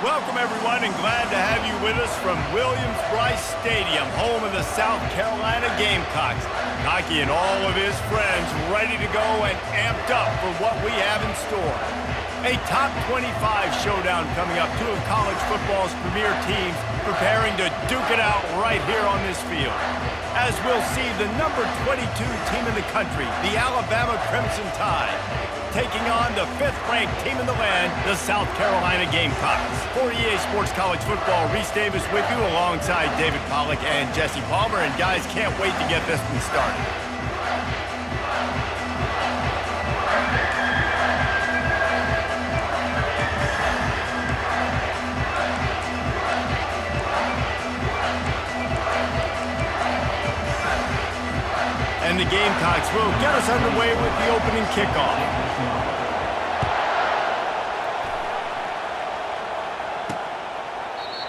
Welcome, everyone, and glad to have you with us from Williams-Brice Stadium, home of the South Carolina Gamecocks. Nike and all of his friends ready to go and amped up for what we have in store. A top 25 showdown coming up. Two of college football's premier teams preparing to duke it out right here on this field. As we'll see, the number 22 team in the country, the Alabama Crimson Tide, taking on the 5th-ranked team in the land, the South Carolina Gamecocks. For EA Sports College Football, Reese Davis with you alongside David Pollack and Jesse Palmer. And guys, can't wait to get this one started. And the Gamecocks will get us underway with the opening kickoff.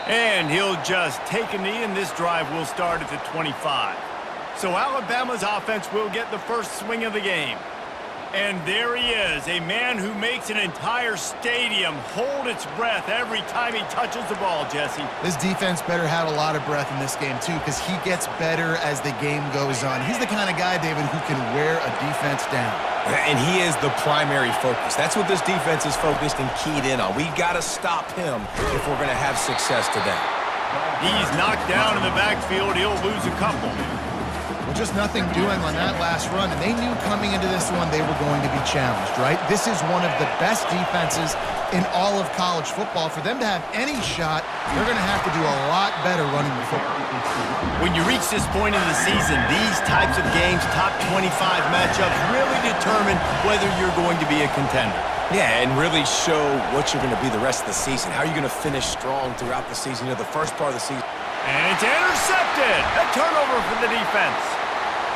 And he'll just take a knee, and this drive will start at the 25. So Alabama's offense will get the first swing of the game. And there he is, a man who makes an entire stadium hold its breath every time he touches the ball, Jesse. This defense better have a lot of breath in this game, too, because he gets better as the game goes on. He's the kind of guy, David, who can wear a defense down. And he is the primary focus. That's what this defense is focused and keyed in on. We got to stop him if we're going to have success today. He's knocked down in the backfield. He'll lose a couple. Well, just nothing doing on that last run, and they knew coming into this one they were going to be challenged, right? This is one of the best defenses in all of college football. For them to have any shot, they're going to have to do a lot better running the football. When you reach this point in the season, these types of games, top 25 matchups, really determine whether you're going to be a contender. Yeah, and really show what you're going to be the rest of the season. How are you going to finish strong throughout the season, the first part of the season. And it's intercepted. A turnover for the defense.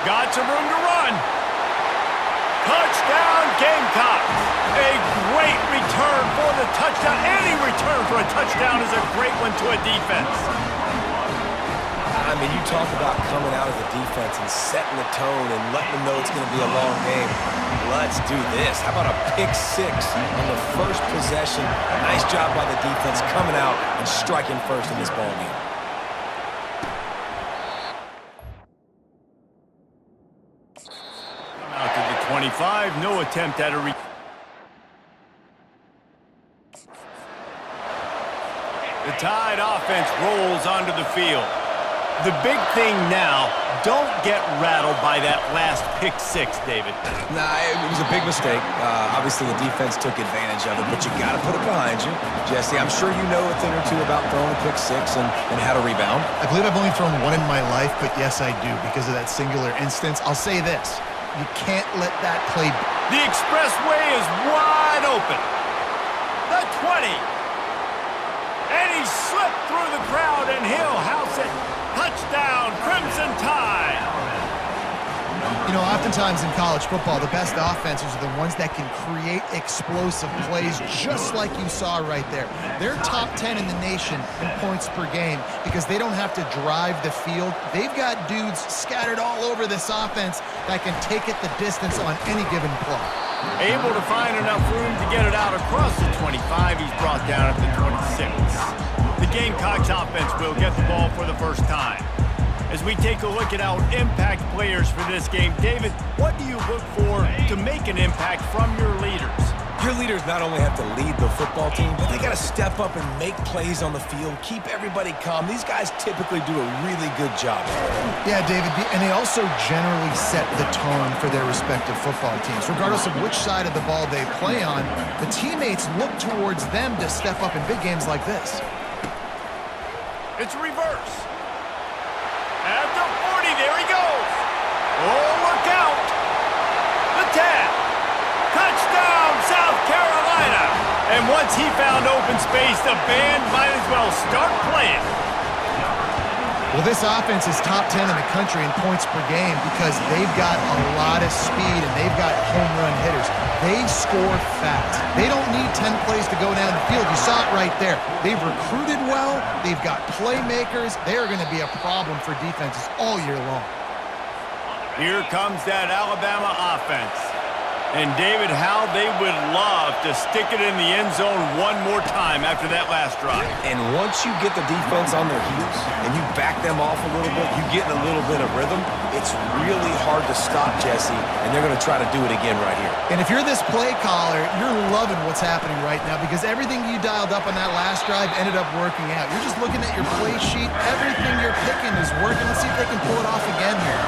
Got some room to run. Touchdown, Gamecocks. A great return for the touchdown. Any return for a touchdown is a great one to a defense. I mean, you talk about coming out of the defense and setting the tone and letting them know it's going to be a long game. Let's do this. How about a pick six on the first possession? Nice job by the defense coming out and striking first in this ball game. Out to the 25, no attempt at a The Tide offense rolls onto the field. The big thing now, don't get rattled by that last pick six, David. Nah, it was a big mistake. Obviously, the defense took advantage of it, but you got to put it behind you. Jesse, I'm sure you know a thing or two about throwing a pick six and how to rebound. I believe I've only thrown one in my life, but yes, I do because of that singular instance. I'll say this. You can't let that play. The expressway is wide open. The 20. And he slipped through the crowd, and he'll house it. Touchdown, Crimson Tide. You know, oftentimes in college football, the best offenses are the ones that can create explosive plays just like you saw right there. They're top 10 in the nation in points per game because they don't have to drive the field. They've got dudes scattered all over this offense that can take it the distance on any given play. Able to find enough room to get it out across the 25. He's brought down at the 26. The Gamecocks offense will get the ball for the first time. As we take a look at our impact players for this game, David, what do you look for to make an impact from your leaders? Your leaders not only have to lead the football team, but they got to step up and make plays on the field, keep everybody calm. These guys typically do a really good job. Yeah, David, and they also generally set the tone for their respective football teams. Regardless of which side of the ball they play on, the teammates look towards them to step up in big games like this. It's reverse. At the 40, there he goes. Oh, look out. The 10. Touchdown, South Carolina. And once he found open space, the band might as well start playing. Well, this offense is top 10 in the country in points per game because they've got a lot of speed and they've got home run hitters. They score fast. They don't need 10 plays to go down the field. You saw it right there. They've recruited well. They've got playmakers. They are going to be a problem for defenses all year long. Here comes that Alabama offense. And David, how they would love to stick it in the end zone one more time after that last drive. And once you get the defense on their heels and you back them off a little bit, you get in a little bit of rhythm, it's really hard to stop, Jesse, and they're going to try to do it again right here. And if you're this play caller, you're loving what's happening right now because everything you dialed up on that last drive ended up working out. You're just looking at your play sheet. Everything you're picking is working. Let's see if they can pull it off again here.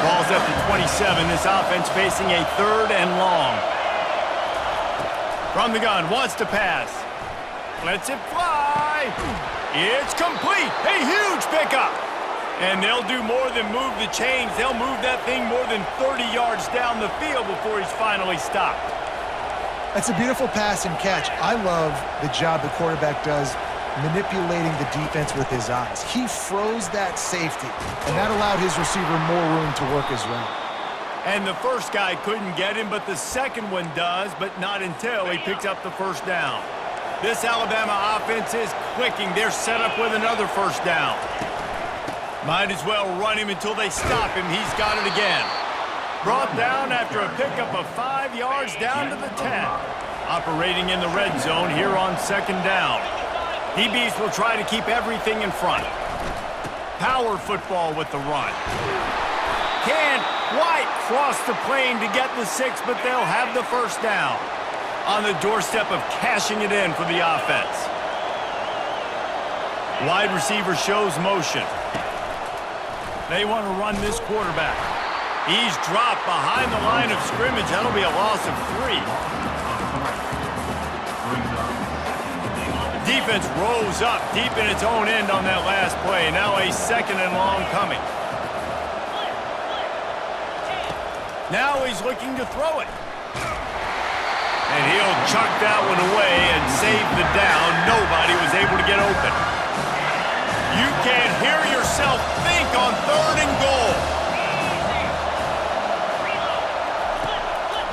Ball's up to 27. This offense facing a 3rd and long. From the gun, wants to pass. Lets it fly. It's complete. A huge pickup. And they'll do more than move the chains. They'll move that thing more than 30 yards down the field before he's finally stopped. That's a beautiful pass and catch. I love the job the quarterback does manipulating the defense with his eyes. He froze that safety, and that allowed his receiver more room to work his route. And the first guy couldn't get him, but the second one does, but not until he picks up the first down. This Alabama offense is clicking. They're set up with another first down. Might as well run him until they stop him. He's got it again. Brought down after a pickup of 5 yards down to the 10. Operating in the red zone here on 2nd down. DBs will try to keep everything in front. Power football with the run. Can't quite cross the plane to get the 6, but they'll have the first down. On the doorstep of cashing it in for the offense. Wide receiver shows motion. They want to run this quarterback. He's dropped behind the line of scrimmage. That'll be a loss of 3. Defense rose up deep in its own end on that last play. Now a 2nd and long coming. Now he's looking to throw it. And he'll chuck that one away and save the down. Nobody was able to get open. You can't hear yourself think on 3rd and goal.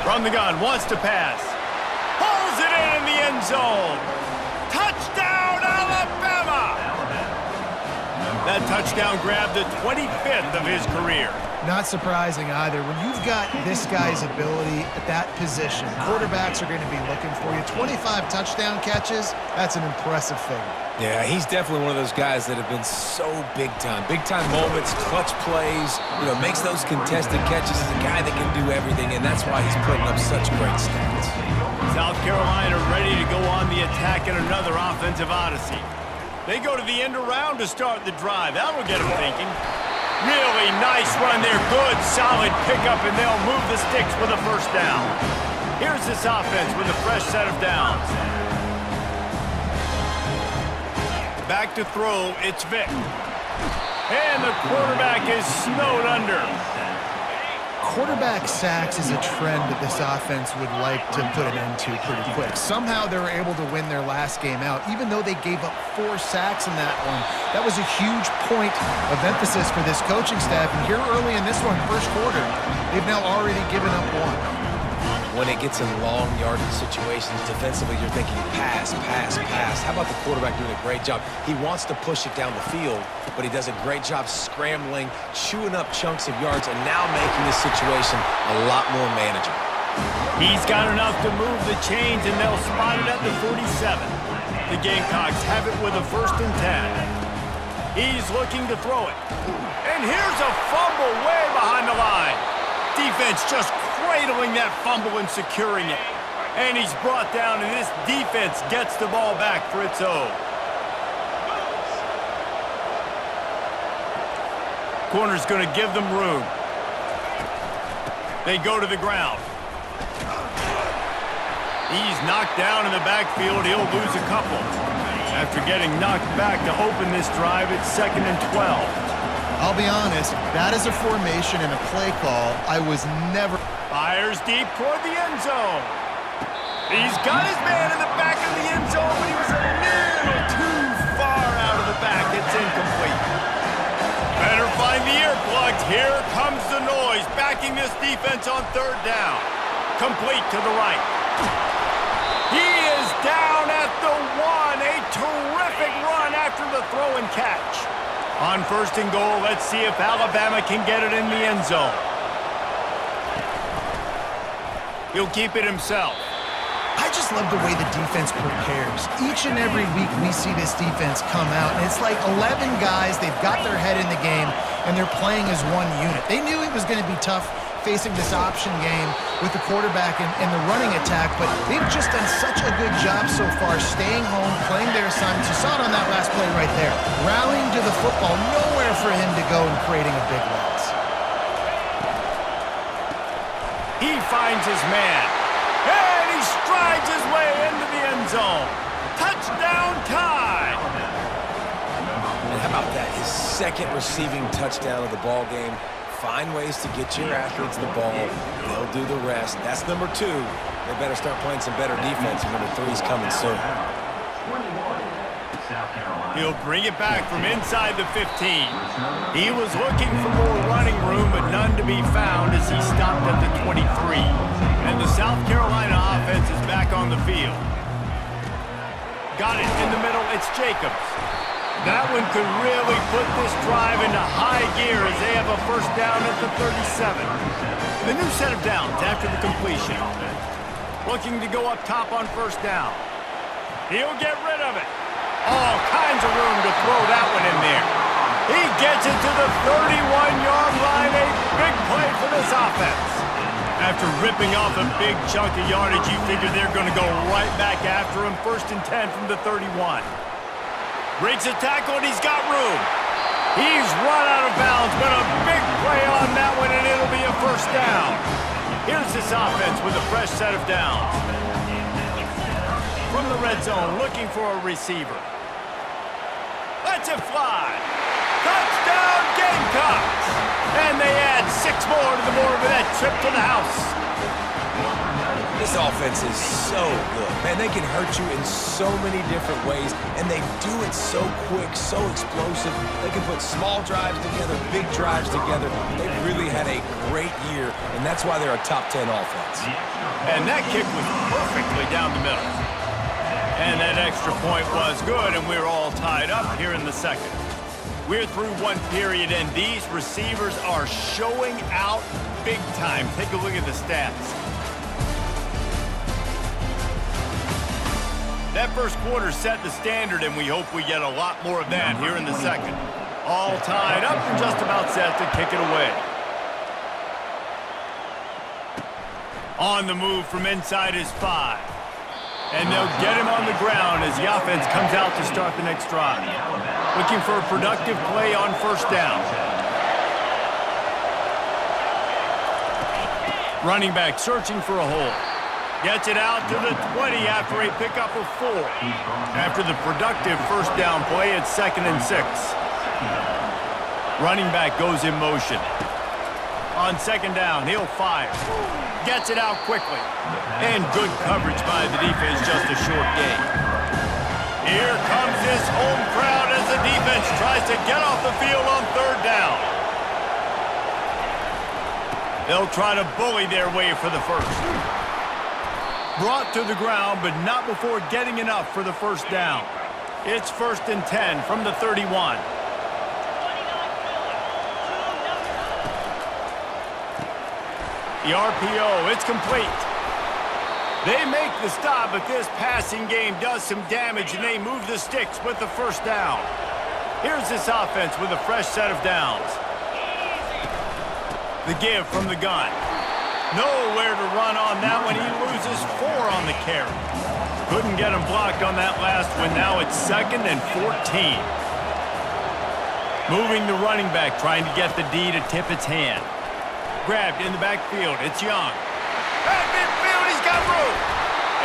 From the gun, wants to pass. Pulls it in the end zone. Touchdown, Alabama! That touchdown grabbed the 25th of his career. Not surprising either. When you've got this guy's ability at that position, quarterbacks are going to be looking for you. 25 touchdown catches, that's an impressive figure. Yeah, he's definitely one of those guys that have been so big time. Big time moments, clutch plays, makes those contested catches. He's a guy that can do everything, and that's why he's putting up such great stats. South Carolina ready to go on the attack in another offensive odyssey. They go to the end around to start the drive. That'll get them thinking. Really nice run there. Good, solid pickup, and they'll move the sticks with a first down. Here's this offense with a fresh set of downs. Back to throw, it's Vic. And the quarterback is snowed under. Quarterback sacks is a trend that this offense would like to put an end to pretty quick. Somehow they were able to win their last game out, even though they gave up 4 sacks in that one. That was a huge point of emphasis for this coaching staff. And here early in this one, first quarter, they've now already given up 1. When it gets in long yardage situations, defensively, you're thinking pass, pass, pass. How about the quarterback doing a great job? He wants to push it down the field, but he does a great job scrambling, chewing up chunks of yards, and now making this situation a lot more manageable. He's got enough to move the chains, and they'll spot it at the 47. The Gamecocks have it with a 1st and 10. He's looking to throw it. And here's a fumble way behind the line. Defense just cradling that fumble and securing it. And he's brought down, and this defense gets the ball back for its own. Corner's going to give them room. They go to the ground. He's knocked down in the backfield. He'll lose a couple. After getting knocked back to open this drive, it's 2nd and 12. I'll be honest, that is a formation and a play call I was never... Fires deep toward the end zone. He's got his man in the back of the end zone, but he was a little too far out of the back. It's incomplete. Better find the earplugs. Here comes the noise, backing this defense on 3rd down. Complete to the right. He is down at the 1. A terrific run after the throw and catch. On 1st and goal, let's see if Alabama can get it in the end zone. He'll keep it himself. I just love the way the defense prepares. Each and every week we see this defense come out, and it's like 11 guys, they've got their head in the game, and they're playing as one unit. They knew it was going to be tough facing this option game with the quarterback and the running attack, but they've just done such a good job so far staying home, playing their assignments. You saw it on that last play right there. Rallying to the football, nowhere for him to go and creating a big loss. He finds his man. And he strides his way into the end zone. Touchdown time! And how about that? His second receiving touchdown of the ball game. Find ways to get your athletes the ball. They'll do the rest. That's number 2. They better start playing some better defense. Number 3's coming soon. He'll bring it back from inside the 15. He was looking for more running room, but none to be found as he stopped at the 23. And the South Carolina offense is back on the field. Got it in the middle. It's Jacobs. That one could really put this drive into high gear as they have a first down at the 37. The new set of downs after the completion. Looking to go up top on first down. He'll get rid of it. All kinds of room to throw that one in there. He gets it to the 31-yard line. A big play for this offense. After ripping off a big chunk of yardage, you figure they're going to go right back after him. 1st and 10 from the 31. Breaks a tackle, and he's got room. He's run out of bounds, but a big play on that one, and it'll be a first down. Here's this offense with a fresh set of downs. From the red zone, looking for a receiver. Lets it fly. Touchdown, Gamecocks! And they add 6 more to the board with that trip to the house. This offense is so good. Man, they can hurt you in so many different ways, and they do it so quick, so explosive. They can put small drives together, big drives together. They've really had a great year, and that's why they're a top 10 offense. And that kick was perfectly down the middle. And that extra point was good, and we're all tied up here in the second. We're through one period, and these receivers are showing out big time. Take a look at the stats. That first quarter set the standard, and we hope we get a lot more of that here in the second. All tied up and just about set to kick it away. On the move from inside his 5. And they'll get him on the ground as the offense comes out to start the next drive. Looking for a productive play on first down. Running back searching for a hole. Gets it out to the 20 after a pickup of 4. After the productive first down play, it's 2nd and 6. Running back goes in motion. On 2nd down, he'll fire. Gets it out quickly. And good coverage by the defense, just a short gain. Here comes this home crowd as the defense tries to get off the field on 3rd down. They'll try to bully their way for the first. Brought to the ground, but not before getting enough for the first down. It's 1st and 10 from the 31. The RPO, it's complete. They make the stop, but this passing game does some damage, and they move the sticks with the first down. Here's this offense with a fresh set of downs. The give from the gun. Nowhere to run on that one. He loses 4 on the carry. Couldn't get him blocked on that last one. Now it's 2nd and 14. Moving the running back, trying to get the D to tip its hand. Grabbed in the backfield. It's Young. At midfield, he's got room.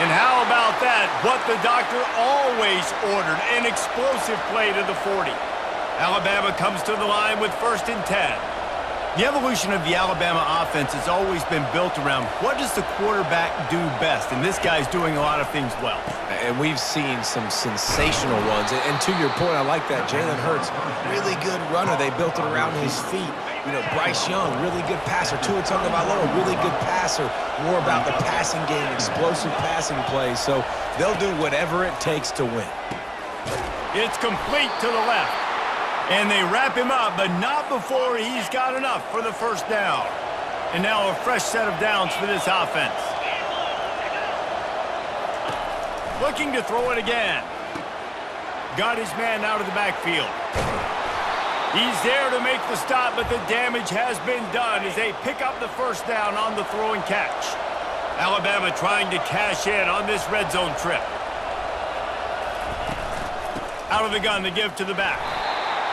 And how about that? What the doctor always ordered, an explosive play to the 40. Alabama comes to the line with 1st and 10. The evolution of the Alabama offense has always been built around what does the quarterback do best, and this guy's doing a lot of things well. And we've seen some sensational runs. And to your point, I like that. Jalen Hurts, really good runner. They built it around his feet. You know, Bryce Young, really good passer. Tua Tagovailoa, really good passer. More about the passing game, explosive passing plays. So they'll do whatever it takes to win. It's complete to the left. And they wrap him up, but not before he's got enough for the first down. And now a fresh set of downs for this offense. Looking to throw it again. Got his man out of the backfield. He's there to make the stop, but the damage has been done as they pick up the first down on the throw and catch. Alabama trying to cash in on this red zone trip. Out of the gun, to give to the back.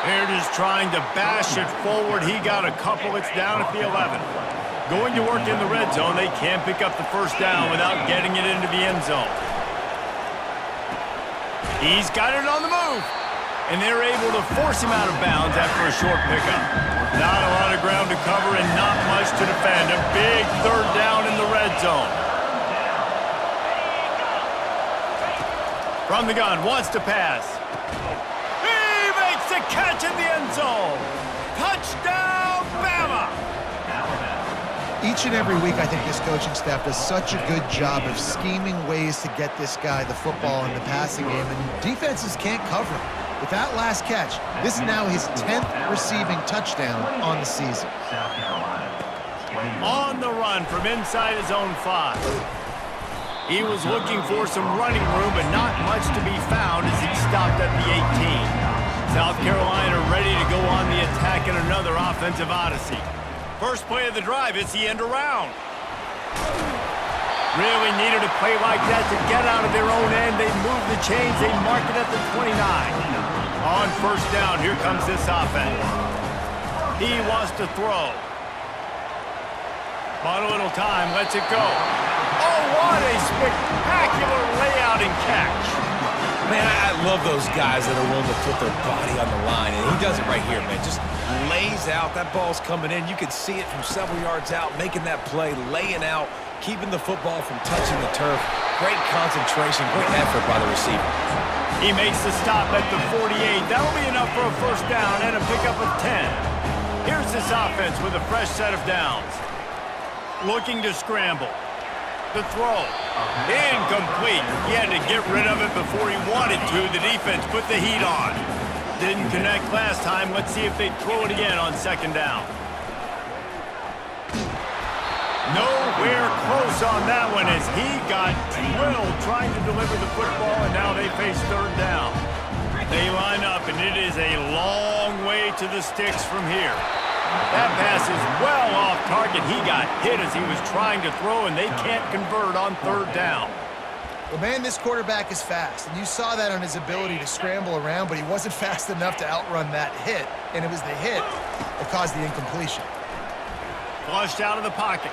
They're just trying to bash it forward. He got a couple. It's down at the 11. Going to work in the red zone. They can't pick up the first down without getting it into the end zone. He's got it on the move. And they're able to force him out of bounds after a short pickup. Not a lot of ground to cover and not much to defend. A big third down in the red zone. From the gun, wants to pass. He makes the catch in the end zone. Touchdown, Bama! Each and every week, I think this coaching staff does such a good job of scheming ways to get this guy the football in the passing game, and defenses can't cover him. With that last catch, this is now his 10th receiving touchdown on the season. On the run from inside his own 5. He was looking for some running room, but not much to be found as he stopped at the 18. South Carolina ready to go on the attack in another offensive odyssey. First play of the drive, it's the end around. Really needed a play like that to get out of their own end. They move the chains. They mark it at the 29. On first down, here comes this offense. He wants to throw. Bought a little time, lets it go. Oh, what a spectacular layout and catch. Man, I love those guys that are willing to put their body on the line, and he does it right here, man. Just lays out. That ball's coming in. You can see it from several yards out, making that play, laying out, keeping the football from touching the turf. Great concentration, great effort by the receiver. He makes the stop at the 48. That'll be enough for a first down and a pickup of 10. Here's this offense with a fresh set of downs. Looking to scramble. The throw. Incomplete. He had to get rid of it before he wanted to. The defense put the heat on. Didn't connect last time. Let's see if they throw it again on second down. Nowhere close on that one as he got drilled trying to deliver the football, and now they face third down. They line up, and it is a long way to the sticks from here. That pass is well off target. He got hit as he was trying to throw, and they can't convert on third down. Well, man, this quarterback is fast, and you saw that on his ability to scramble around, but he wasn't fast enough to outrun that hit, and it was the hit that caused the incompletion. Flushed out of the pocket.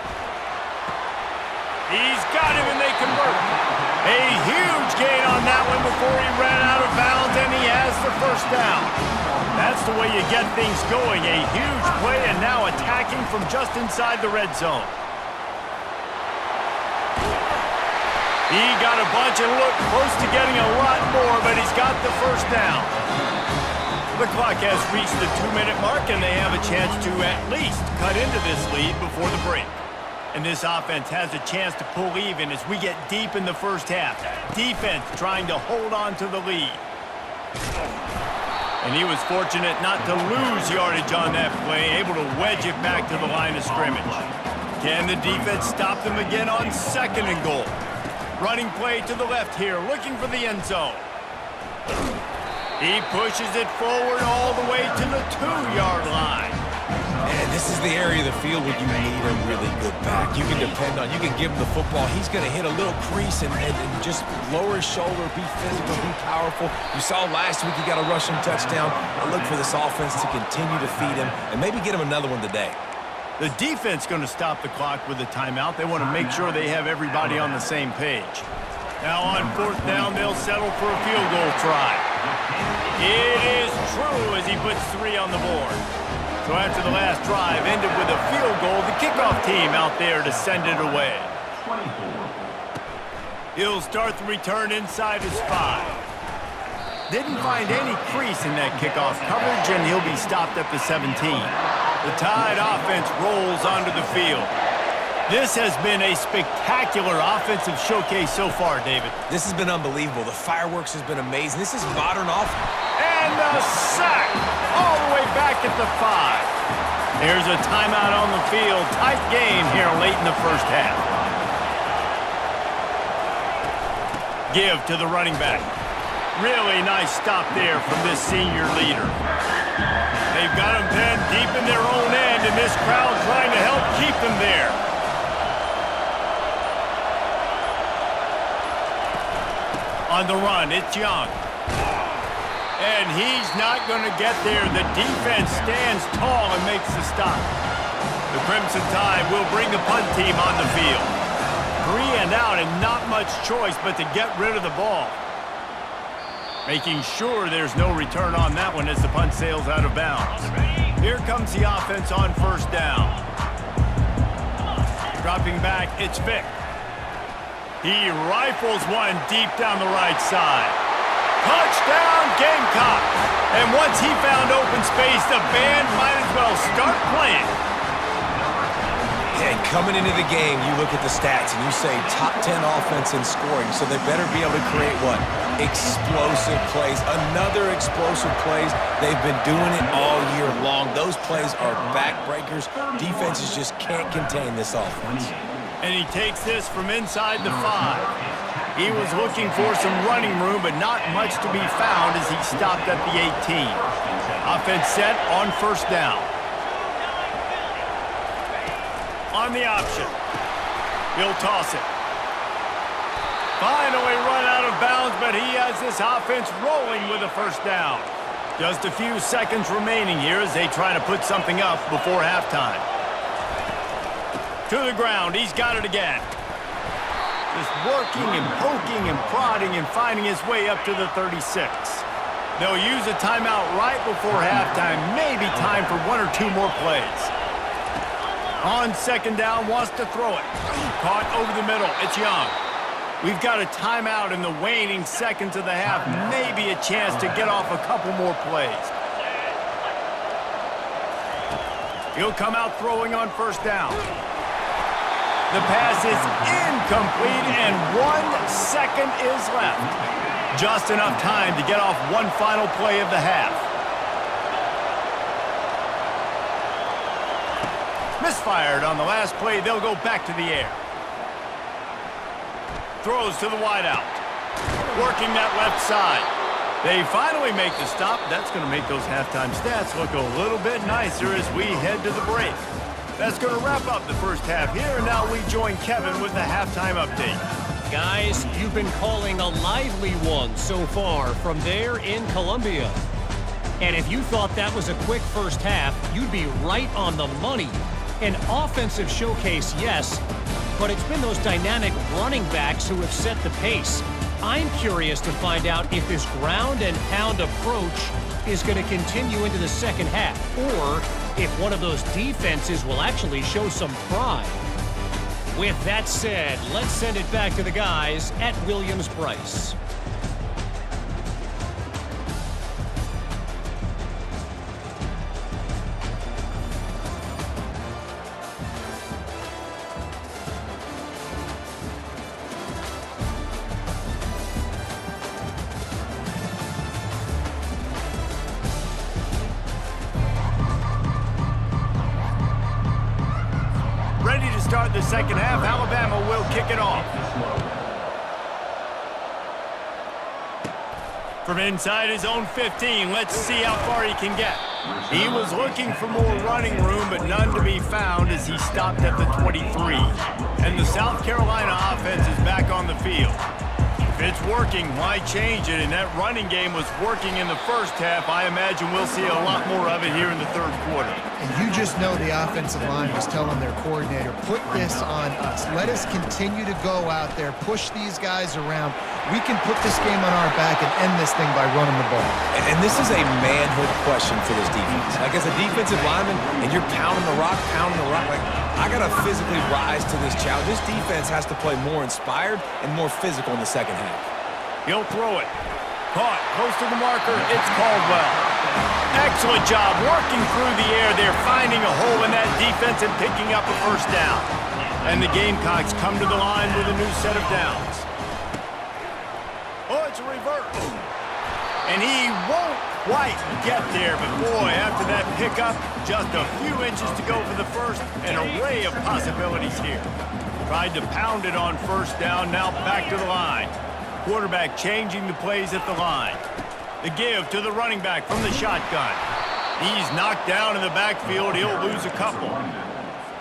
He's got him, and they convert. A huge gain on that one before he ran out of bounds, and he has the first down. That's the way you get things going. A huge play, and now attacking from just inside the red zone. He got a bunch and looked close to getting a lot more, but he's got the first down. The clock has reached the 2-minute mark, and they have a chance to at least cut into this lead before the break. And this offense has a chance to pull even as we get deep in the first half. Defense trying to hold on to the lead. And he was fortunate not to lose yardage on that play, able to wedge it back to the line of scrimmage. Can the defense stop them again on second and goal? Running play to the left here, looking for the end zone. He pushes it forward all the way to the 2-yard line. And this is the area of the field where you need a really good back. You can depend on, you can give him the football. He's going to hit a little crease and just lower his shoulder, be physical, be powerful. You saw last week he got a rushing touchdown. I look for this offense to continue to feed him and maybe get him another one today. The defense going to stop the clock with a timeout. They want to make sure they have everybody on the same page. Now on fourth down, they'll settle for a field goal try. It is true as he puts 3 on the board. So after the last drive ended with a field goal, the kickoff team out there to send it away. He'll start the return inside his 5. Didn't find any crease in that kickoff coverage, and he'll be stopped at the 17. The Tide offense rolls onto the field. This has been a spectacular offensive showcase so far, David. This has been unbelievable. The fireworks has been amazing. This is modern offense. And a sack all the way back at the 5. There's a timeout on the field. Tight game here late in the first half. Give to the running back. Really nice stop there from this senior leader. They've got them pinned deep in their own end, and this crowd trying to help keep them there. On the run, it's Young. And he's not going to get there. The defense stands tall and makes the stop. The Crimson Tide will bring the punt team on the field. 3 and out and not much choice but to get rid of the ball. Making sure there's no return on that one as the punt sails out of bounds. Here comes the offense on first down. Dropping back, it's Vick. He rifles one deep down the right side. Touchdown, Gamecocks! And once he found open space, the band might as well start playing. And coming into the game, you look at the stats and you say top 10 offense in scoring, so they better be able to create what? Explosive plays. Another explosive plays. They've been doing it all year long. Those plays are backbreakers. Defenses just can't contain this offense. And he takes this from inside the 5. He was looking for some running room, but not much to be found as he stopped at the 18. Offense set on first down. On the option. He'll toss it. Finally run out of bounds, but he has this offense rolling with a first down. Just a few seconds remaining here as they try to put something up before halftime. To the ground, he's got it again. Just working and poking and prodding and finding his way up to the 36. They'll use a timeout right before halftime. Maybe time for 1 or 2 more plays. On second down, wants to throw it. Caught over the middle. It's Young. We've got a timeout in the waning seconds of the half. Maybe a chance to get off a couple more plays. He'll come out throwing on first down. The pass is incomplete, and 1 second is left. Just enough time to get off one final play of the half. Misfired on the last play. They'll go back to the air. Throws to the wideout. Working that left side. They finally make the stop. That's going to make those halftime stats look a little bit nicer as we head to the break. That's going to wrap up the first half here, and now we join Kevin with the halftime update. Guys, you've been calling a lively one so far from there in Columbia. And if you thought that was a quick first half, you'd be right on the money. An offensive showcase, yes, but it's been those dynamic running backs who have set the pace. I'm curious to find out if this ground and pound approach is going to continue into the second half, or if one of those defenses will actually show some pride. With that said, let's send it back to the guys at Williams-Brice. Ready to start the second half. Alabama will kick it off. From inside his own 15, let's see how far he can get. He was looking for more running room, but none to be found as he stopped at the 23. And the South Carolina offense is back on the field. If it's working, why change it? And that running game was working in the first half. I imagine we'll see a lot more of it here in the third quarter. And you just know the offensive line was telling their coordinator, put this on us. Let us continue to go out there, push these guys around. We can put this game on our back and end this thing by running the ball. And this is a manhood question for this defense. Like, as a defensive lineman, and you're pounding the rock, like, I got to physically rise to this challenge. This defense has to play more inspired and more physical in the second half. He'll throw it. Caught, close to the marker, it's Caldwell. Excellent job working through the air there, finding a hole in that defense and picking up a first down. And the Gamecocks come to the line with a new set of downs. Oh, it's a reverse. And he won't quite get there, but boy, after that pickup, just a few inches to go for the first. An array of possibilities here. Tried to pound it on first down, now back to the line. quarterback changing the plays at the line. The give to the running back from the shotgun. He's knocked down in the backfield. He'll lose a couple.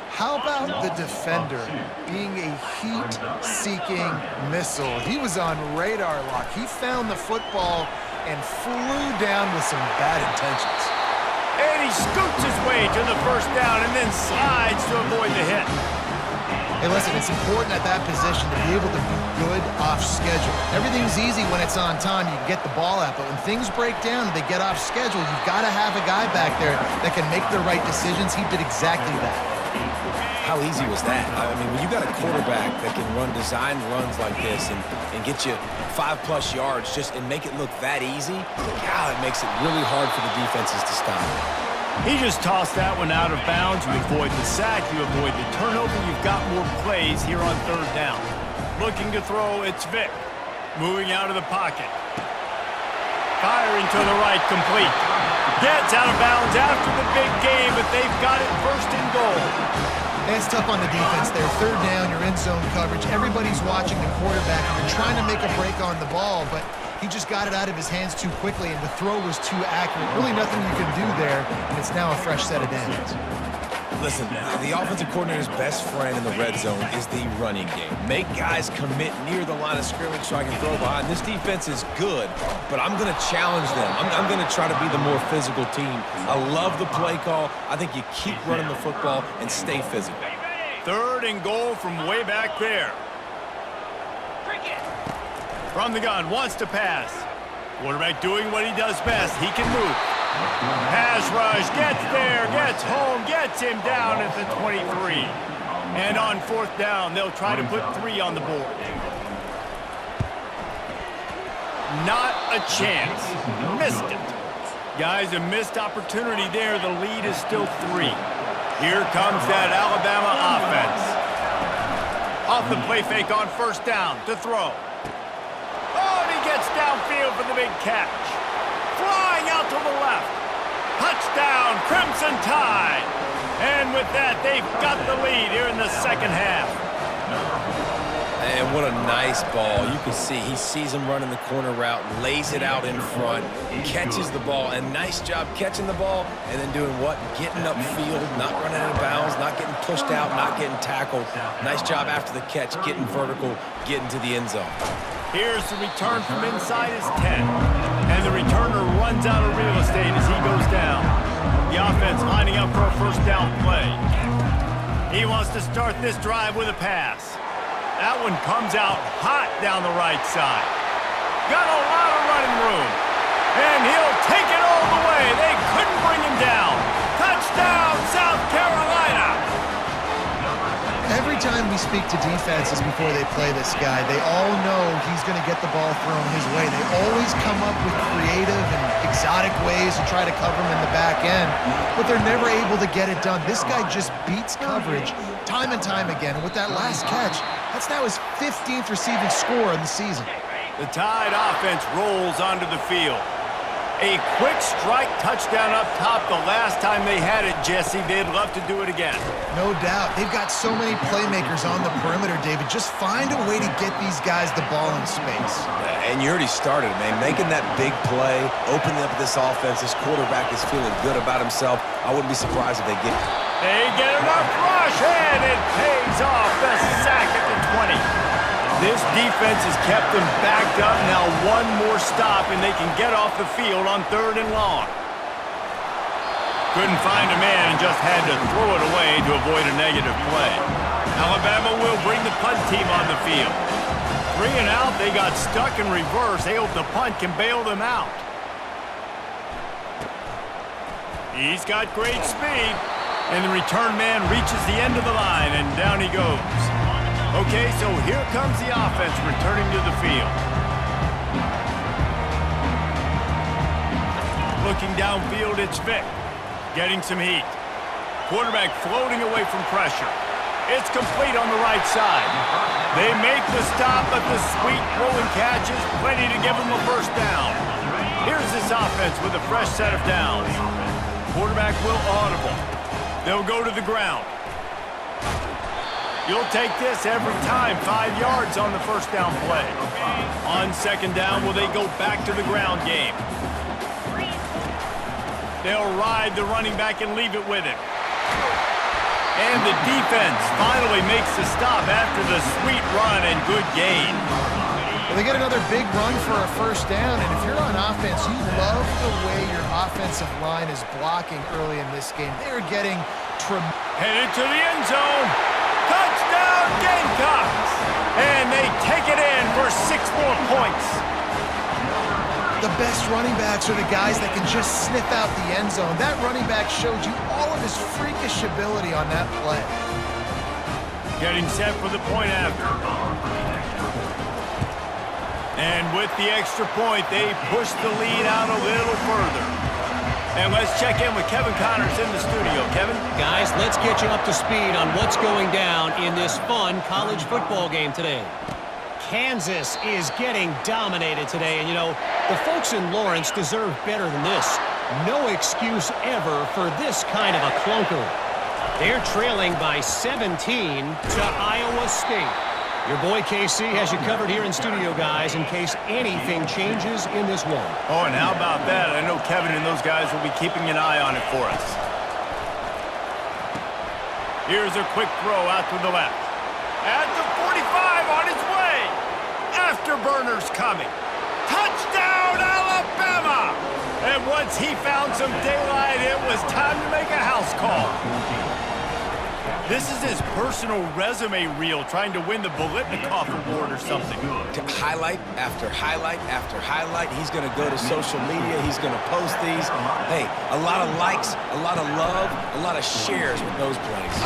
How about the defender being a heat-seeking missile? He was on radar lock. He found the football and flew down with some bad intentions. And he scoots his way to the first down and then slides to avoid the hit. Hey, listen, it's important at that position to be able to be good off schedule. Everything's easy when it's on time. You can get the ball out, but when things break down and they get off schedule, you've got to have a guy back there that can make the right decisions. He did exactly that. How easy was that? I mean, when you got a quarterback that can run design runs like this and get you 5+ yards and make it look that easy, God, it makes it really hard for the defenses to stop. He just tossed that one out of bounds. You avoid the sack, you avoid the turnover. You've got more plays here on third down. Looking to throw, it's Vic. Moving out of the pocket. Firing to the right, complete. Gets out of bounds after the big game, but they've got it first and goal. And it's tough on the defense there. Third down, you're in zone coverage. Everybody's watching the quarterback, and you're trying to make a break on the ball, but he just got it out of his hands too quickly, and the throw was too accurate. Really nothing you can do there, and it's now a fresh set of downs. Listen, the offensive coordinator's best friend in the red zone is the running game. Make guys commit near the line of scrimmage so I can throw behind. This defense is good, but I'm going to challenge them. I'm going to try to be the more physical team. I love the play call. I think you keep running the football and stay physical. Third and goal from way back there. From the gun, wants to pass. Quarterback doing what he does best. He can move. Pass rush, gets there, gets home, gets him down at the 23. And on fourth down, they'll try to put 3 on the board. Not a chance. Missed it. Guys, a missed opportunity there. The lead is still 3. Here comes that Alabama offense. Off the play fake on first down to throw. Oh, and he gets downfield for the big catch. Flying out to the left. Touchdown, Crimson Tide. And with that, they've got the lead here in the second half. And what a nice ball. You can see he sees him running the corner route, lays it out in front, catches the ball, and nice job catching the ball and then doing what? Getting upfield, not running out of bounds, not getting pushed out, not getting tackled. Nice job after the catch, getting vertical, getting to the end zone. Here's the return from inside his 10. And the returner runs out of real estate as he goes down. The offense lining up for a first down play. He wants to start this drive with a pass. That one comes out hot down the right side. Got a lot of running room. And he'll take it all the way. They couldn't bring him down. Touchdown, South Carolina. Every time we speak to defenses before they play this guy, they all know he's going to get the ball thrown his way. They always come up with creative and exotic ways to try to cover him in the back end, but they're never able to get it done. This guy just beats coverage time and time again, and with that last catch, that's now his 15th receiving score in the season. The Tide offense rolls onto the field. A quick strike touchdown up top the last time they had it, Jesse. They'd love to do it again. No doubt. They've got so many playmakers on the perimeter, David. Just find a way to get these guys the ball in space. And you already started, man. Making that big play, opening up this offense. This quarterback is feeling good about himself. I wouldn't be surprised if they get it. They get enough rush, and it pays off. The sack at the 20. This defense has kept them backed up. Now one more stop, and they can get off the field on third and long. Couldn't find a man and just had to throw it away to avoid a negative play. Alabama will bring the punt team on the field. 3 and out, they got stuck in reverse. They hope the punt can bail them out. He's got great speed, and the return man reaches the end of the line, and down he goes. Okay, so here comes the offense returning to the field. Looking downfield, it's Vic. Getting some heat. Quarterback floating away from pressure. It's complete on the right side. They make the stop, but the sweet rolling catch is plenty to give them a first down. Here's this offense with a fresh set of downs. Quarterback will audible. They'll go to the ground. You'll take this every time. 5 yards on the first down play. On second down, will they go back to the ground game? They'll ride the running back and leave it with him. And the defense finally makes the stop after the sweet run and good gain. Well, they get another big run for a first down, and if you're on offense, you love the way your offensive line is blocking early in this game. They're getting headed to the end zone. Touchdown, Gamecocks! And they take it in for 6 more points. The best running backs are the guys that can just sniff out the end zone. That running back showed you all of his freakish ability on that play. Getting set for the point after. And with the extra point, they push the lead out a little further. And let's check in with Kevin Connors in the studio. Kevin? Guys, let's get you up to speed on what's going down in this fun college football game today. Kansas is getting dominated today, and you know, the folks in Lawrence deserve better than this. No excuse ever for this kind of a clunker. They're trailing by 17 to Iowa State. Your boy KC has you covered here in studio, guys, in case anything changes in this one. Oh, and how about that? I know Kevin and those guys will be keeping an eye on it for us. Here's a quick throw out to the left. At the 45 on his way. Afterburners coming. Touchdown, Alabama! And once he found some daylight, it was time to make a house call. This is his personal resume reel, trying to win the Bolitnikoff Award or something. Highlight after highlight after highlight. He's going to go to social media. He's going to post these. Hey, a lot of likes, a lot of love, a lot of shares with those plays.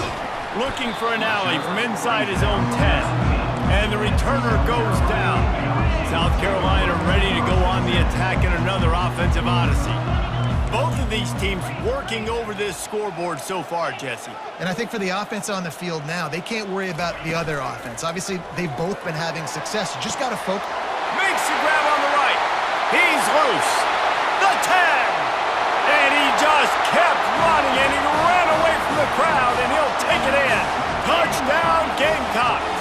Looking for an alley from inside his own 10. And the returner goes down. South Carolina ready to go on the attack in another offensive odyssey. Both of these teams working over this scoreboard so far, Jesse. And I think for the offense on the field now, they can't worry about the other offense. Obviously, they've both been having success. You just got to focus. Makes the grab on the right. He's loose. The 10. And he just kept running, and he ran away from the crowd, and he'll take it in. Touchdown, Gamecocks.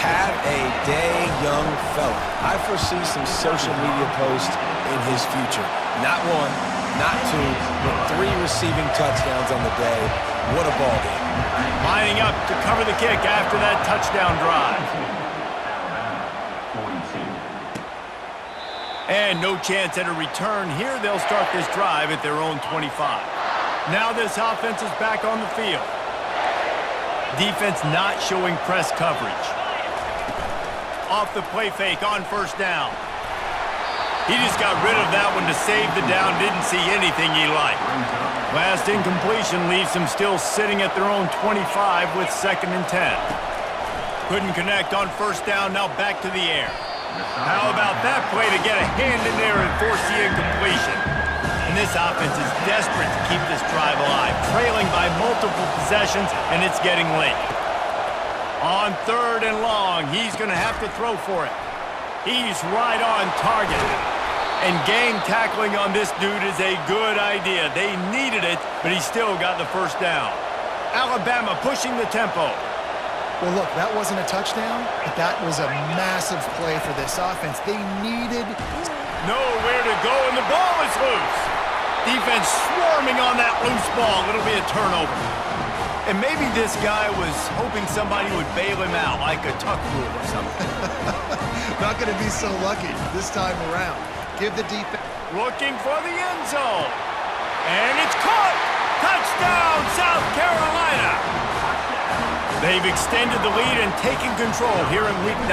Have a day, young fella. I foresee some social media posts in his future. Not 1, not 2, but 3 receiving touchdowns on the day. What a ball game. Lining up to cover the kick after that touchdown drive. And no chance at a return. Here they'll start this drive at their own 25. Now this offense is back on the field. Defense not showing press coverage. Off the play fake on first down. He just got rid of that one to save the down. Didn't see anything he liked. Last incompletion leaves them still sitting at their own 25 with 2nd and 10. Couldn't connect on first down. Now back to the air. How about that play to get a hand in there and force the incompletion? And this offense is desperate to keep this drive alive. Trailing by multiple possessions, and it's getting late. On 3rd and long, he's going to have to throw for it. He's right on target. And game tackling on this dude is a good idea. They needed it, but he still got the first down. Alabama pushing the tempo. Well, look, that wasn't a touchdown, but that was a massive play for this offense. They needed nowhere to go, and the ball is loose. Defense swarming on that loose ball. It'll be a turnover. And maybe this guy was hoping somebody would bail him out, like a tuck rule or something. Not going to be so lucky this time around. Give the defense. Looking for the end zone. And it's caught. Touchdown, South Carolina. They've extended the lead and taken control here in Week 9.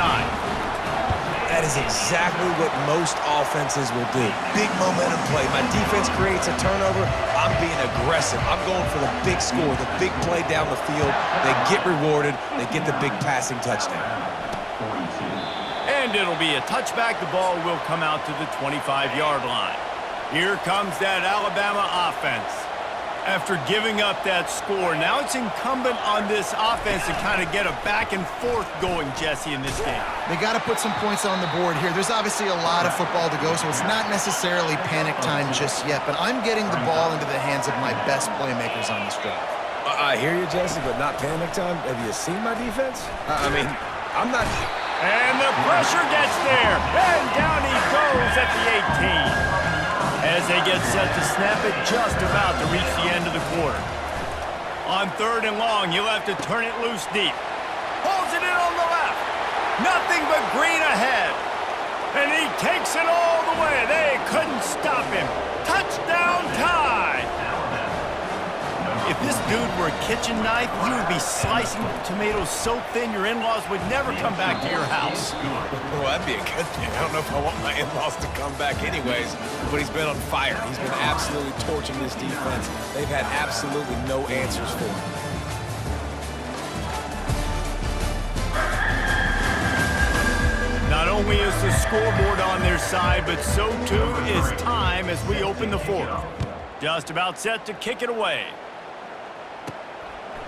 That is exactly what most offenses will do. Big momentum play. My defense creates a turnover. I'm being aggressive. I'm going for the big score, the big play down the field. They get rewarded. They get the big passing touchdown. And it'll be a touchback. The ball will come out to the 25-yard line. Here comes that Alabama offense. After giving up that score, now it's incumbent on this offense to kind of get a back and forth going, Jesse, in this game. They got to put some points on the board here. There's obviously a lot of football to go, so it's not necessarily panic time just yet, but I'm getting the ball into the hands of my best playmakers on this drive. I hear you, Jesse, but not panic time. Have you seen my defense? I mean, I'm not... And the pressure gets there. And down he goes at the 18. As they get set to snap it, just about to reach the end of the quarter. On 3rd and long, he'll have to turn it loose deep. Pulls it in on the left. Nothing but green ahead. And he takes it all the way. They couldn't stop him. Touchdown tie. If this dude were a kitchen knife, you would be slicing tomatoes so thin your in-laws would never come back to your house. Well, that'd be a good thing. I don't know if I want my in-laws to come back anyways, but he's been on fire. He's been absolutely torching this defense. They've had absolutely no answers for him. Not only is the scoreboard on their side, but so too is time as we open the 4th. Just about set to kick it away.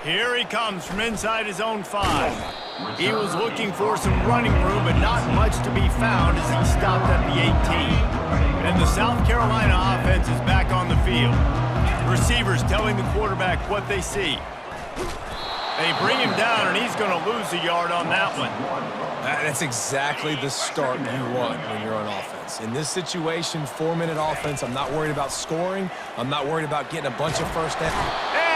Here he comes from inside his own 5. He was looking for some running room, but not much to be found as he stopped at the 18. And the South Carolina offense is back on the field. Receivers telling the quarterback what they see. They bring him down, and he's going to lose a yard on that one. That's exactly the start you want when you're on offense. In this situation, 4-minute offense, I'm not worried about scoring. I'm not worried about getting a bunch of first downs.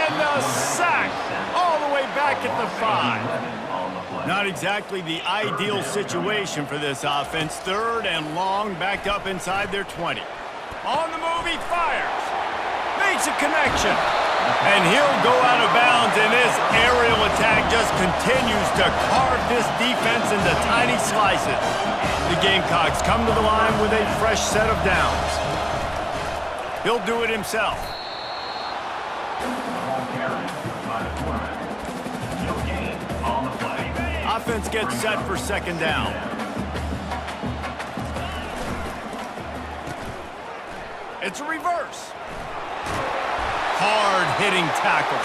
And the sack all the way back at the 5. Not exactly the ideal situation for this offense. 3rd and long, backed up inside their 20. On the move, he fires. Makes a connection. And he'll go out of bounds, and this aerial attack just continues to carve this defense into tiny slices. The Gamecocks come to the line with a fresh set of downs. He'll do it himself. Offense gets set for 2nd down. It's a reverse. Hard-hitting tackle.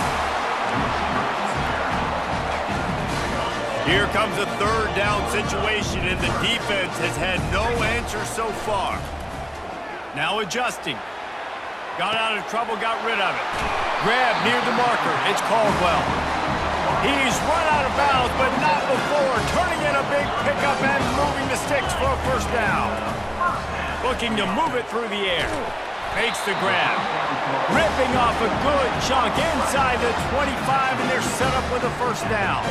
Here comes a 3rd down situation, and the defense has had no answer so far. Now adjusting. Got out of trouble, got rid of it. Grab near the marker. It's Caldwell. He's run out of bounds, but not before turning in a big pickup and moving the sticks for a 1st down. Looking to move it through the air. Makes the grab. Ripping off a good chunk inside the 25, and they're set up with a 1st down.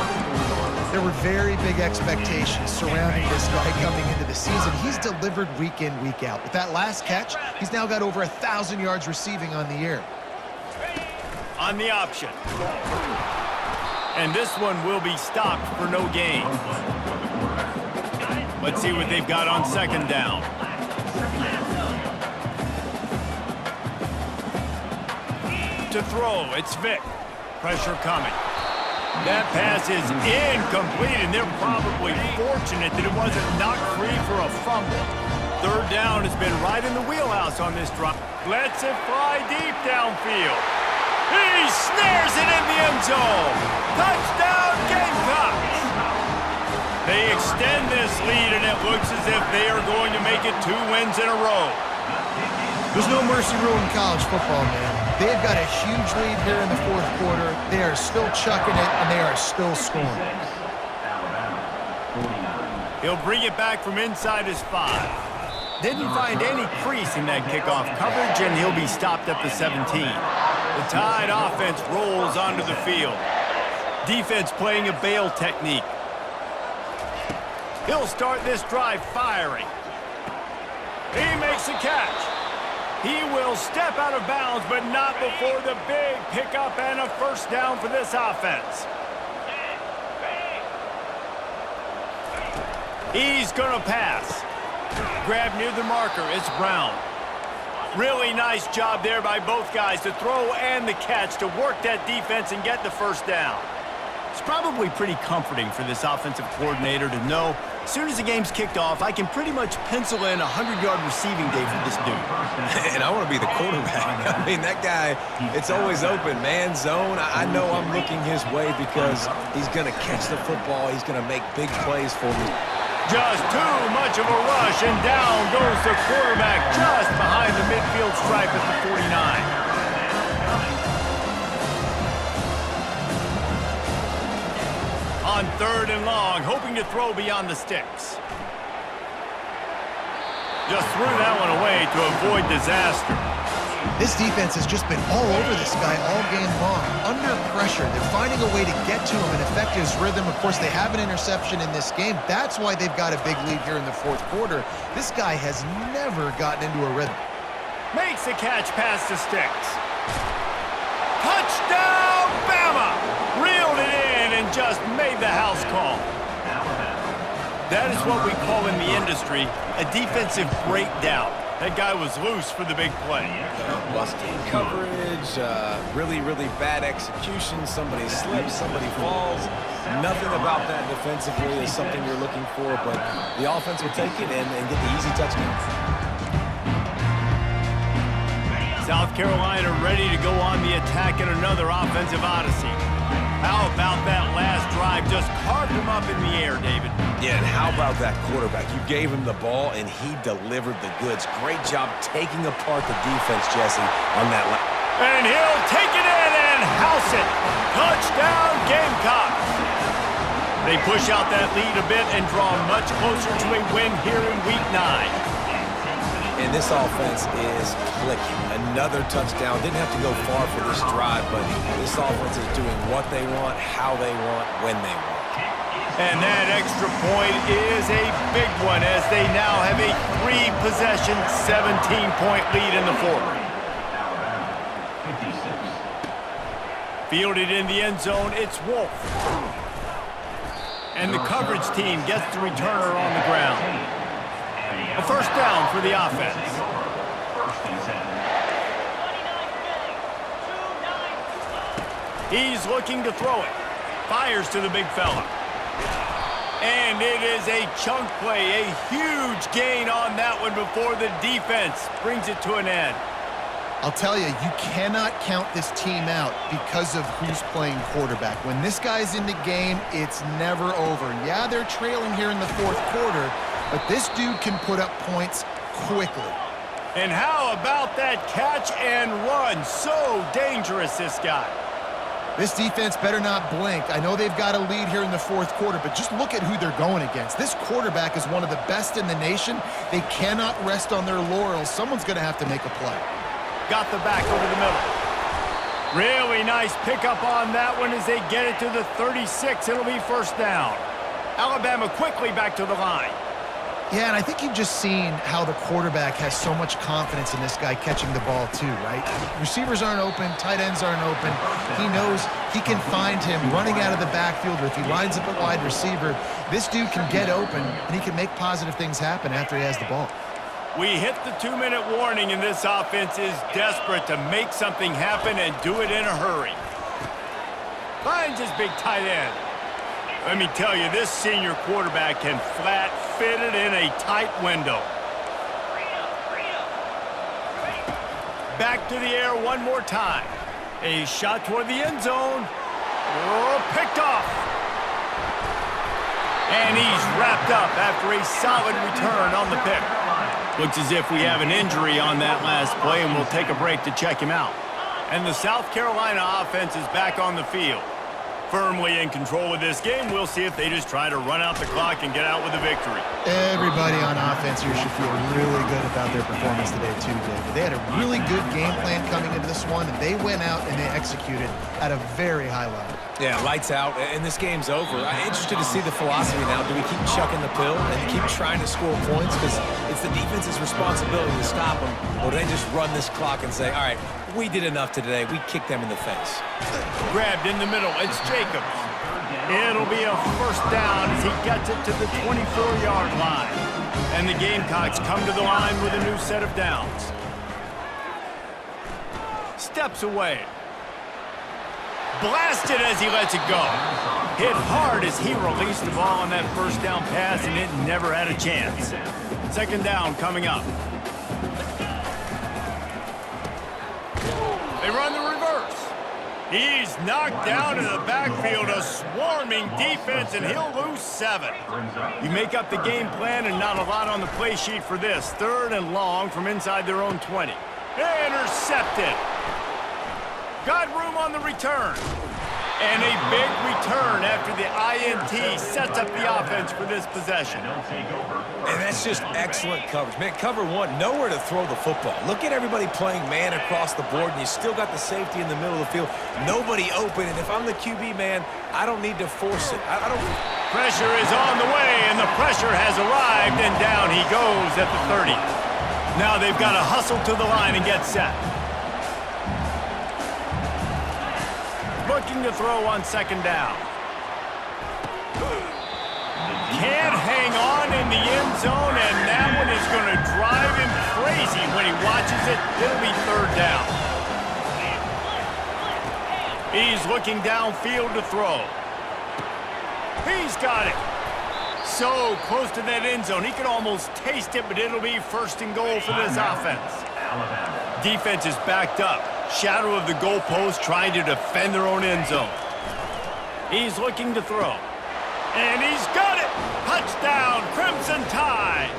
There were very big expectations surrounding this guy coming into the season. He's delivered week in, week out. With that last catch, he's now got over 1,000 yards receiving on the year. On the option. And this one will be stopped for no gain. Let's see what they've got on 2nd down. To throw, it's Vick. Pressure coming. That pass is incomplete, and they're probably fortunate that it wasn't knocked free for a fumble. 3rd down has been right in the wheelhouse on this drop. Lets it fly deep downfield. He snares it in the end zone. Touchdown, Gamecocks! They extend this lead, and it looks as if they are going to make it 2 wins in a row. There's no mercy rule in college football, man. They've got a huge lead here in the 4th quarter. They are still chucking it, and they are still scoring. He'll bring it back from inside his 5. Didn't find any crease in that kickoff coverage, and he'll be stopped at the 17. The Tide offense rolls onto the field. Defense playing a bail technique. He'll start this drive firing. He makes a catch. He will step out of bounds, but not before the big pickup and a 1st down for this offense. He's going to pass. Grab near the marker. It's Brown. Really nice job there by both guys to throw and the catch to work that defense and get the 1st down. It's probably pretty comforting for this offensive coordinator to know as soon as the game's kicked off, I can pretty much pencil in a 100-yard receiving day for this dude. And I want to be the quarterback. I mean, that guy, it's always open, man, zone. I know I'm looking his way because he's going to catch the football. He's going to make big plays for me. Just too much of a rush, and down goes the quarterback just behind the midfield stripe at the 49. 3rd and long, hoping to throw beyond the sticks. Just threw that one away to avoid disaster. This defense has just been all over this guy all game long. Under pressure, they're finding a way to get to him and affect his rhythm. Of course, they have an interception in this game. That's why they've got a big lead here in the 4th quarter. This guy has never gotten into a rhythm. Makes the catch past the sticks. Touchdown, Bama! Reeled it in and just made the house call. That is what we call in the industry a defensive breakdown. That guy was loose for the big play. Busting coverage, really bad execution. Somebody slips, somebody falls. Nothing about that defensively is something you're looking for, but the offense will take it and get the easy touchdown. South Carolina ready to go on the attack in another offensive odyssey. How about that last drive? Just carved him up in the air, David. Yeah, and how about that quarterback? You gave him the ball, and he delivered the goods. Great job taking apart the defense, Jesse, on that line. And he'll take it in and house it. Touchdown, Gamecocks. They push out that lead a bit and draw much closer to a win here in Week 9. And this offense is clicking. Another touchdown. Didn't have to go far for this drive, but this offense is doing what they want, how they want, when they want. And that extra point is a big one as they now have a 3-possession, 17-point lead in the 4th. Fielded in the end zone, it's Wolf. And the coverage team gets the returner on the ground. A 1st down for the offense. He's looking to throw it. Fires to the big fella. And it is a chunk play, a huge gain on that one before the defense brings it to an end. I'll tell you, you cannot count this team out because of who's playing quarterback. When this guy's in the game, it's never over. Yeah, they're trailing here in the 4th quarter, but this dude can put up points quickly. And how about that catch and run? So dangerous, this guy. This defense better not blink. I know they've got a lead here in the 4th quarter, but just look at who they're going against. This quarterback is one of the best in the nation. They cannot rest on their laurels. Someone's going to have to make a play. Got the back over the middle. Really nice pickup on that one as they get it to the 36. It'll be 1st down. Alabama quickly back to the line. Yeah, and I think you've just seen how the quarterback has so much confidence in this guy catching the ball too, right? Receivers aren't open, tight ends aren't open. He knows he can find him running out of the backfield, or if he lines up a wide receiver, this dude can get open, and he can make positive things happen after he has the ball. We hit the 2-minute warning, and this offense is desperate to make something happen and do it in a hurry. Finds his big tight end. Let me tell you, this senior quarterback can flat fit it in a tight window. Back to the air one more time. A shot toward the end zone. Oh, picked off. And he's wrapped up after a solid return on the pick. Looks as if we have an injury on that last play, and we'll take a break to check him out. And the South Carolina offense is back on the field. Firmly in control of this game. We'll see if they just try to run out the clock and get out with a victory. Everybody on offense here should feel really good about their performance today too, David. They had a really good game plan coming into this one, and they went out and they executed at a very high level. Yeah, lights out, and this game's over. I'm interested to see the philosophy now. Do we keep chucking the pill and keep trying to score points? Because it's the defense's responsibility to stop them. Or do they just run this clock and say, all right, we did enough today. We kicked them in the face. Grabbed in the middle. It's Jacobs. It'll be a 1st down as he gets it to the 24-yard line. And the Gamecocks come to the line with a new set of downs. Steps away. Blasted as he lets it go. Hit hard as he released the ball on that 1st down pass, and it never had a chance. 2nd down coming up. They run the reverse. He's knocked down in the backfield, a swarming defense, and he'll lose 7. You make up the game plan and not a lot on the play sheet for this. 3rd and long from inside their own 20. Intercepted. Got room on the return. And a big return after the INT sets up the offense for this possession. And that's just excellent coverage. Man, cover one, nowhere to throw the football. Look at everybody playing man across the board, and you still got the safety in the middle of the field. Nobody open, and if I'm the QB, man, I don't need to force it. I don't... Pressure is on the way, and the pressure has arrived, and down he goes at the 30. Now they've got to hustle to the line and get set. Looking to throw on second down. Can't hang on in the end zone, and that one is going to drive him crazy when he watches it. It'll be third down. He's looking downfield to throw. He's got it. So close to that end zone. He can almost taste it, but it'll be first and goal for this offense. Defense is backed up. Shadow of the goalpost, trying to defend their own end zone. He's looking to throw. And he's got it! Touchdown, Crimson Tide!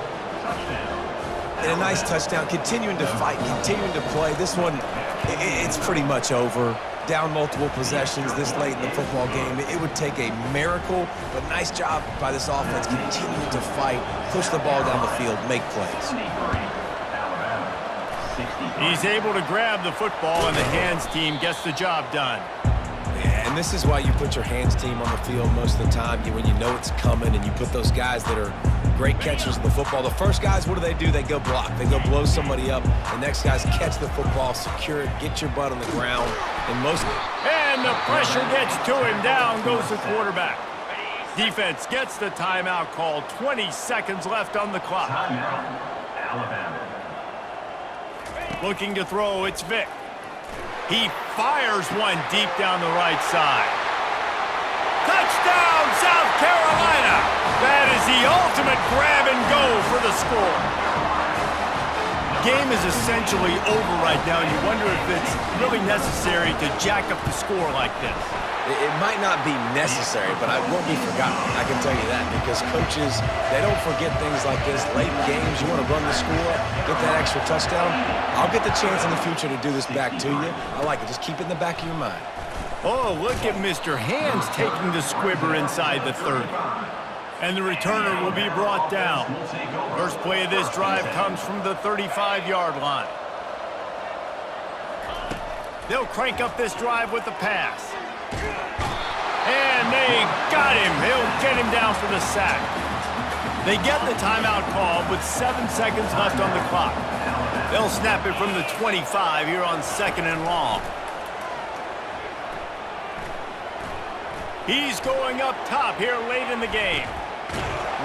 And a nice touchdown, continuing to fight, continuing to play. This one, it's pretty much over. Down multiple possessions this late in the football game. It would take a miracle, but nice job by this offense continuing to fight, push the ball down the field, make plays. He's able to grab the football, and the hands team gets the job done. Yeah, and this is why you put your hands team on the field most of the time. When you know it's coming, and you put those guys that are great catchers of the football. The first guys, what do? They go block. They go blow somebody up. The next guys catch the football, secure it, get your butt on the ground. And the pressure gets to him. Down goes the quarterback. Defense gets the timeout called. 20 seconds left on the clock. Alabama. Looking to throw, it's Vic. He fires one deep down the right side. Touchdown, South Carolina! That is the ultimate grab and go for the score. Game is essentially over right now. You wonder if it's really necessary to jack up the score like this. It might not be necessary, but it won't be forgotten. I can tell you that, because coaches, they don't forget things like this. Late in games, you want to run the score, get that extra touchdown. I'll get the chance in the future to do this back to you. I like it. Just keep it in the back of your mind. Oh, look at Mr. Hands taking the squibber inside the 30. And the returner will be brought down. First play of this drive comes from the 35-yard line. They'll crank up this drive with the pass. And they got him. They'll get him down for the sack. They get the timeout call with 7 seconds left on the clock. They'll snap it from the 25 here on second and long. He's going up top here late in the game.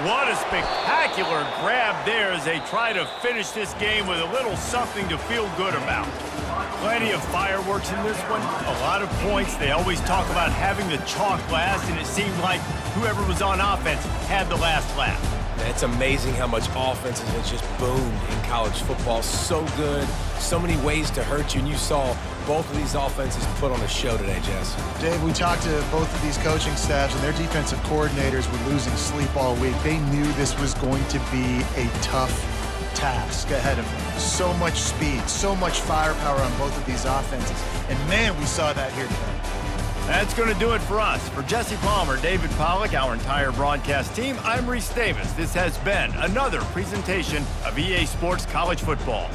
What a spectacular grab there as they try to finish this game with a little something to feel good about. Plenty of fireworks in this one, a lot of points. They always talk about having the chalk last, and it seemed like whoever was on offense had the last laugh. It's amazing how much offenses have just boomed in college football. So good, so many ways to hurt you, and you saw both of these offenses put on a show today, Jess. Dave, we talked to both of these coaching staffs, and their defensive coordinators were losing sleep all week. They knew this was going to be a tough task ahead of them. So much speed, so much firepower on both of these offenses, and man, we saw that here today. That's going to do it for us. For Jesse Palmer, David Pollack, our entire broadcast team, I'm Reese Davis. This has been another presentation of EA Sports College Football.